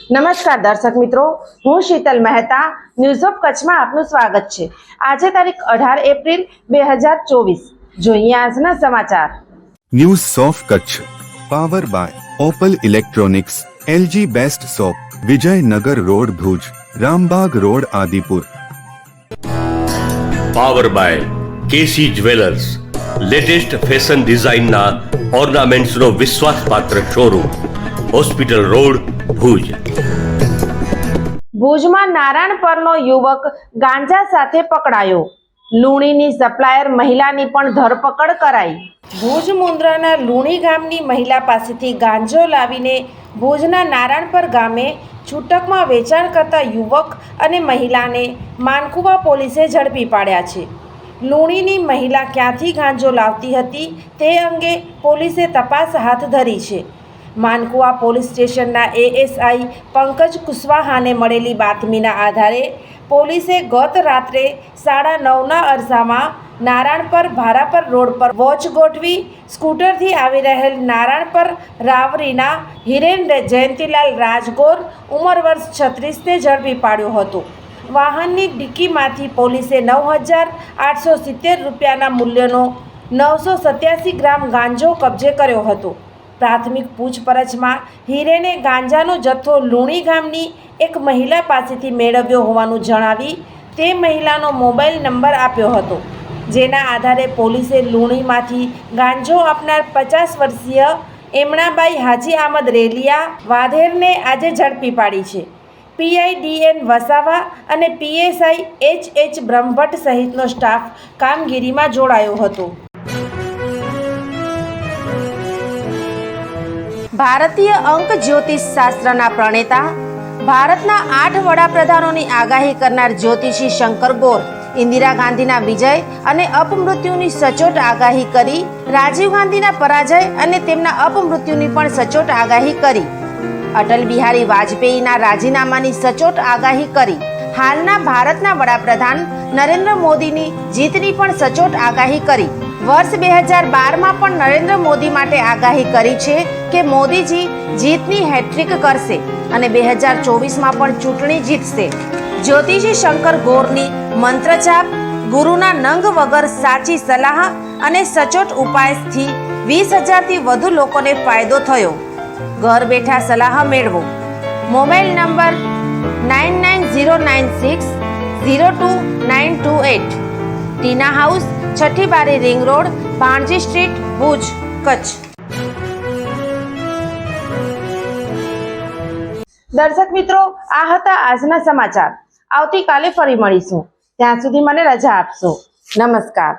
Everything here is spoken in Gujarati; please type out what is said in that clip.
નમસ્કાર દર્શક મિત્રો, હું શીતલ મહેતા ન્યૂઝ ઓફ કચ્છમાં આપનું સ્વાગત છે। આજે તારીખ 18 એપ્રિલ 2024। જોઈએ આજના સમાચાર। News of Kutch power by Opal electronics, LG best shop, Vijaynagar road Bhuj, Rambagh road Adipur. Power by KC jewellers, latest fashion ડિઝાઇનના ઓર્નામેન્ટ્સનો વિશ્વાસપાત્ર શોરૂમ, હોસ્પિટલ રોડ ભુજ। ભુજમાં નારાયણપરનો યુવક ગાંજા સાથે પકડાયો। લુણીની સપ્લાયર મહિલાની પણ ધરપકડ કરાઈ। ભુજ મુન્દ્રાના લુણી ગામની મહિલા પાસેથી ગાંજો લાવીને ભુજના નારાયણપર ગામે છૂટકમાં વેચાણ કરતા યુવક અને મહિલાને માનકુવા પોલીસે ઝડપી પાડ્યા છે। લુણીની મહિલા ક્યાંથી ગાંજો લાવતી હતી તે અંગે પોલીસે તપાસ હાથ ધરી છે। માનકુવા પોલીસ સ્ટેશનના એએસઆઈ પંકજ કુશવાહાને મળેલી બાતમીના આધારે પોલીસે ગત રાત્રે 9:30ના અરસામાં નારાયણપર ભારાપર રોડ પર વોચ ગોઠવી સ્કૂટરથી આવી રહેલ નારાયણપર રાવરીના હિરેન જયંતિલાલ રાજગોર ઉંમર વર્ષ 36ને ઝડપી પાડ્યો હતો। વાહનની ડિક્કીમાંથી પોલીસે 9,870 રૂપિયાના મૂલ્યનો 987 ગ્રામ ગાંજો કબજે કર્યો હતો। પ્રાથમિક પૂછપરછમાં હિરેને ગાંજાનો જથ્થો લુણી ગામની એક મહિલા પાસેથી મેળવ્યો હોવાનું જણાવી તે મહિલાનો મોબાઈલ નંબર આપ્યો હતો, જેના આધારે પોલીસે લુણીમાંથી ગાંજો આપનાર 50 વર્ષીય એમણાબાઈ હાજી આમદ રેલિયા વાધેરને આજે ઝડપી પાડી છે। પીઆઈડીએન વસાવા અને પીએસઆઈ એચ બ્રહ્મભટ્ટ સહિતનો સ્ટાફ કામગીરીમાં જોડાયો હતો। ભારતીય અંક જ્યોતિષ શાસ્ત્રના પ્રણેતા, ભારતના 8 વડાપ્રધાનોની આગાહી કરનાર જ્યોતિષી શંકર ગોર ઇન્દિરા ગાંધીના વિજય અને અપમૃત્યુની સચોટ આગાહી કરી, રાજીવ ગાંધીના પરાજય અને તેમના અપમૃત્યુની પણ સચોટ આગાહી કરી, અટલ બિહારી વાજપેયીના રાજીનામાની સચોટ આગાહી કરી, હાલના ભારતના વડાપ્રધાન નરેન્દ્ર મોદીની જીતની પણ સચોટ આગાહી કરી। વર્ષ 2012માં પણ નરેન્દ્ર મોદી માટે આગાહી કરી છે કે મોદીજી જીતની હેટ્રિક કરશે અને 2024માં પણ ચૂંટણી જીતશે। જ્યોતિષી શંકર ગોરની મંત્રજાપ, ગુરુના નંગ વગર સાચી સલાહ અને સચોટ ઉપાયથી 20,000થી વધુ લોકોને ફાયદો થયો। ઘર બેઠા સલાહ મેળવો। Mobile number 9909602928। ટીના હાઉસ, છઠ્ઠી બારી ring road, Bhanji street, Bhuj, Kutch. દર્શક મિત્રો, આ હતા આજના સમાચાર। આવતીકાલે ફરી મળીશું, ત્યાં સુધી મને રજા આપશો। નમસ્કાર।